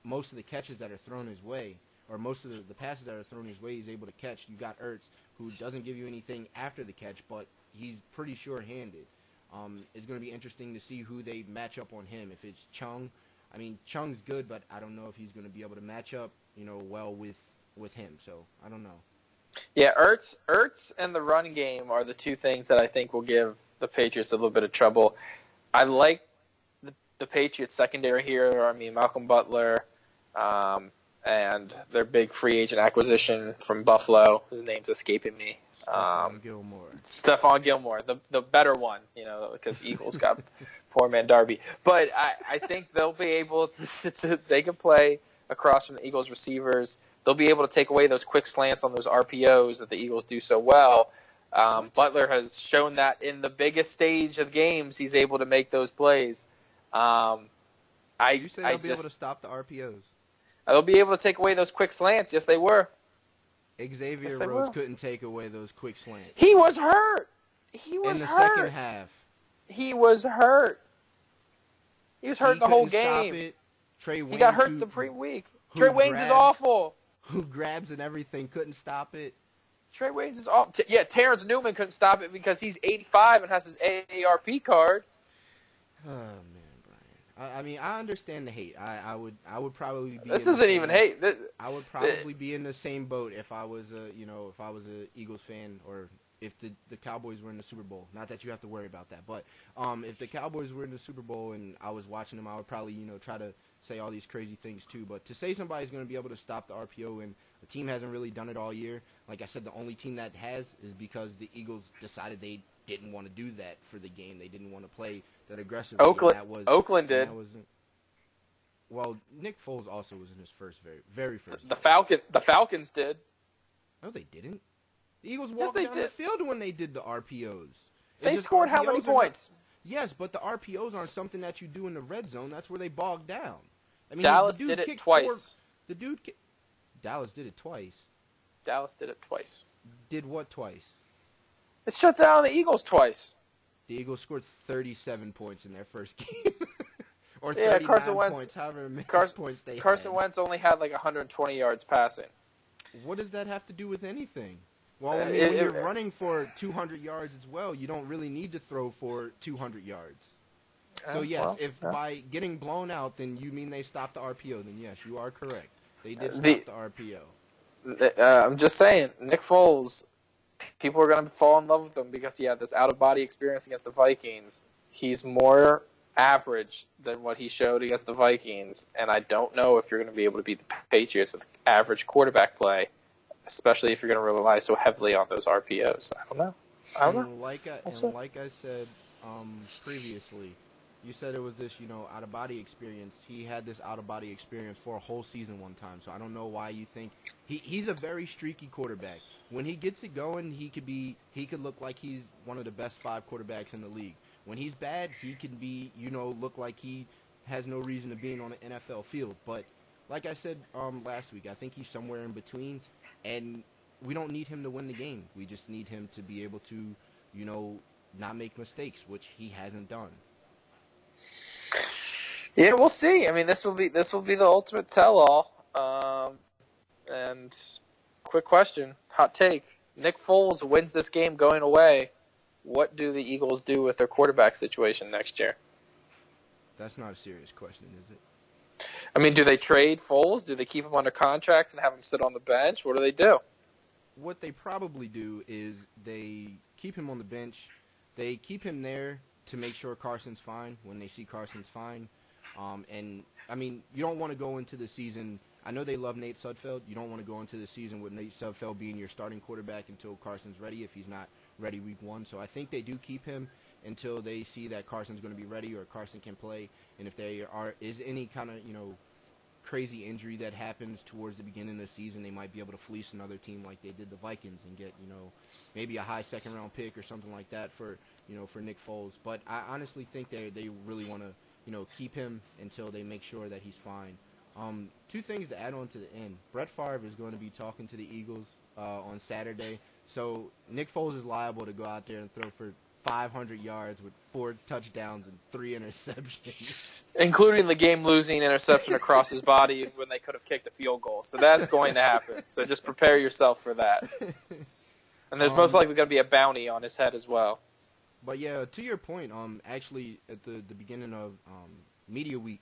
Speaker 1: most of the catches that are thrown his way, or most of the passes that are thrown his way, he's able to catch. You got Ertz, who doesn't give you anything after the catch, but he's pretty sure-handed. It's going to be interesting to see who they match up on him. If it's Chung, Chung's good, but I don't know if he's going to be able to match up, well with him. So I don't know.
Speaker 2: Yeah, Ertz and the run game are the two things that I think will give the Patriots a little bit of trouble. I like the Patriots secondary here. Malcolm Butler, and and their big free agent acquisition from Buffalo. His name's escaping me. Stephon Gilmore, the better one, because Eagles got poor man Darby. But I think they'll be able to they can play across from the Eagles receivers. They'll be able to take away those quick slants on those RPOs that the Eagles do so well. Butler has shown that in the biggest stage of games, he's able to make those plays.
Speaker 1: You say they'll be able to stop the RPOs?
Speaker 2: They'll be able to take away those quick slants. Yes, they were.
Speaker 1: Xavier Rhodes couldn't take away those quick slants.
Speaker 2: He was hurt. In the
Speaker 1: second half.
Speaker 2: He was hurt. He was hurt the whole game.
Speaker 1: Stop it. Trey Waynes,
Speaker 2: he got hurt the pre-week. Trey Waynes is awful.
Speaker 1: Who grabs and everything, couldn't stop it.
Speaker 2: Trey Waynes is awful. Terrence Newman couldn't stop it because he's 85 and has his AARP card.
Speaker 1: Oh, man. I mean, I understand the hate. I would probably be.
Speaker 2: This isn't even hate.
Speaker 1: I would probably be in the same boat if I was a Eagles fan, or if the Cowboys were in the Super Bowl. Not that you have to worry about that, but if the Cowboys were in the Super Bowl and I was watching them, I would probably try to say all these crazy things too. But to say somebody's going to be able to stop the RPO and a team hasn't really done it all year, like I said, the only team that has is because the Eagles decided they didn't want to do that for the game. They didn't want to play that aggressive.
Speaker 2: Oakland did.
Speaker 1: Well, Nick Foles also was in his very first.
Speaker 2: The Falcons did.
Speaker 1: No, they didn't. The Eagles walked down the field when they did the RPOs.
Speaker 2: They scored how many points?
Speaker 1: Yes, but the RPOs aren't something that you do in the red zone. That's where they bog down. I mean,
Speaker 2: Dallas did it twice.
Speaker 1: Dallas did it twice.
Speaker 2: Dallas did it twice.
Speaker 1: Did what twice?
Speaker 2: It shut down the Eagles twice.
Speaker 1: The Eagles scored 37 points in their first game. Or 39 points, however many points they had.
Speaker 2: Carson Wentz only had like 120 yards passing.
Speaker 1: What does that have to do with anything? Well, I mean, when you're running for 200 yards as well, you don't really need to throw for 200 yards. So, yes, by getting blown out, then you mean they stopped the RPO, then yes, you are correct. They did stop the RPO.
Speaker 2: I'm just saying, Nick Foles, people are going to fall in love with him because he had this out-of-body experience against the Vikings. He's more average than what he showed against the Vikings, and I don't know if you're going to be able to beat the Patriots with average quarterback play, especially if you're going to rely so heavily on those RPOs. I don't know.
Speaker 1: Like I said previously, you said it was this, out-of-body experience. He had this out-of-body experience for a whole season one time, so I don't know why you think he's a very streaky quarterback. When he gets it going, he could look like he's one of the best 5 quarterbacks in the league. When he's bad, he can be, look like he has no reason to be on an NFL field. But like I said last week, I think he's somewhere in between, and we don't need him to win the game. We just need him to be able to, not make mistakes, which he hasn't done.
Speaker 2: Yeah, we'll see. I mean, this will be the ultimate tell-all. And quick question, hot take: Nick Foles wins this game going away. What do the Eagles do with their quarterback situation next year?
Speaker 1: That's not a serious question, is it?
Speaker 2: I mean, do they trade Foles? Do they keep him under contract and have him sit on the bench? What do they do?
Speaker 1: What they probably do is they keep him on the bench. They keep him there to make sure Carson's fine when they see Carson's fine. And, I mean, you don't want to go into the season. I know they love Nate Sudfeld. You don't want to go into the season with Nate Sudfeld being your starting quarterback until Carson's ready if he's not ready week 1. So I think they do keep him until they see that Carson's going to be ready or Carson can play. And if there is any kind of, crazy injury that happens towards the beginning of the season, they might be able to fleece another team like they did the Vikings and get, maybe a high second-round pick or something like that for Nick Foles. But I honestly think they really want to, keep him until they make sure that he's fine. 2 things to add on to the end. Brett Favre is going to be talking to the Eagles on Saturday. So Nick Foles is liable to go out there and throw for 500 yards with 4 touchdowns and 3 interceptions.
Speaker 2: Including the game-losing interception across his body when they could have kicked a field goal. So that's going to happen. So just prepare yourself for that. And there's most likely going to be a bounty on his head as well.
Speaker 1: But, yeah, to your point, actually at the beginning of Media Week,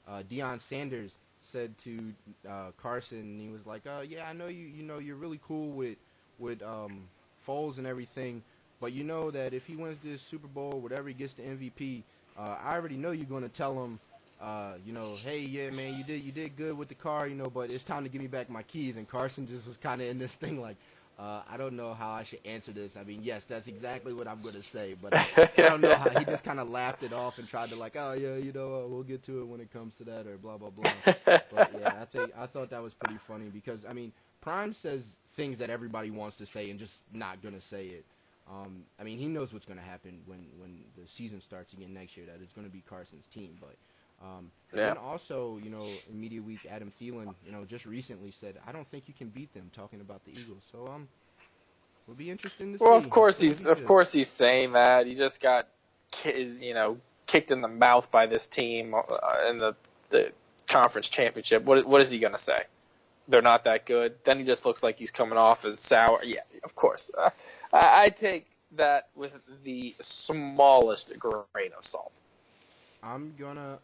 Speaker 1: Deion Sanders said to Carson, he was like, yeah, I know you're really cool with Foles and everything, but you know that if he wins this Super Bowl, whatever he gets the MVP, I already know you're going to tell him hey, yeah, man, you did good with the car, but it's time to give me back my keys. And Carson just was kind of in this thing like, I don't know how I should answer this. I mean, yes, that's exactly what I'm going to say, but I don't know how he just kind of laughed it off and tried to like, oh yeah, we'll get to it when it comes to that or blah blah blah. But yeah, I thought that was pretty funny because I mean, Prime says things that everybody wants to say and just not going to say it. I mean, he knows what's going to happen when the season starts again next year. That it's going to be Carson's team, but. And then also, in Media Week, Adam Thielen, just recently said, I don't think you can beat them, talking about the Eagles. So, it'll be interesting to see.
Speaker 2: Well, of course he's saying that. He just got, kicked in the mouth by this team in the conference championship. What is he going to say? They're not that good. Then he just looks like he's coming off as sour. Yeah, of course. I take that with the smallest grain of salt.
Speaker 1: I'm gonna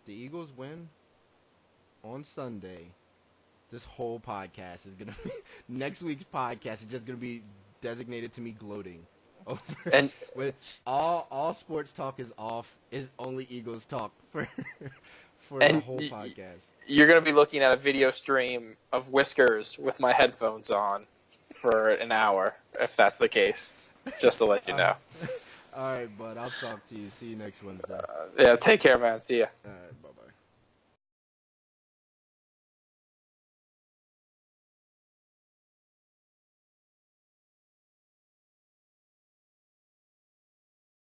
Speaker 1: the Eagles win on Sunday. This whole podcast is gonna be next week's podcast is just gonna be designated to me gloating. And with all sports talk is off, is only Eagles talk for the whole podcast.
Speaker 2: You're gonna be looking at a video stream of Whiskers with my headphones on for an hour, if that's the case. Just to let you know.
Speaker 1: All right, bud. I'll talk to you. See you next Wednesday.
Speaker 2: Yeah, take care, man. See ya.
Speaker 1: All right.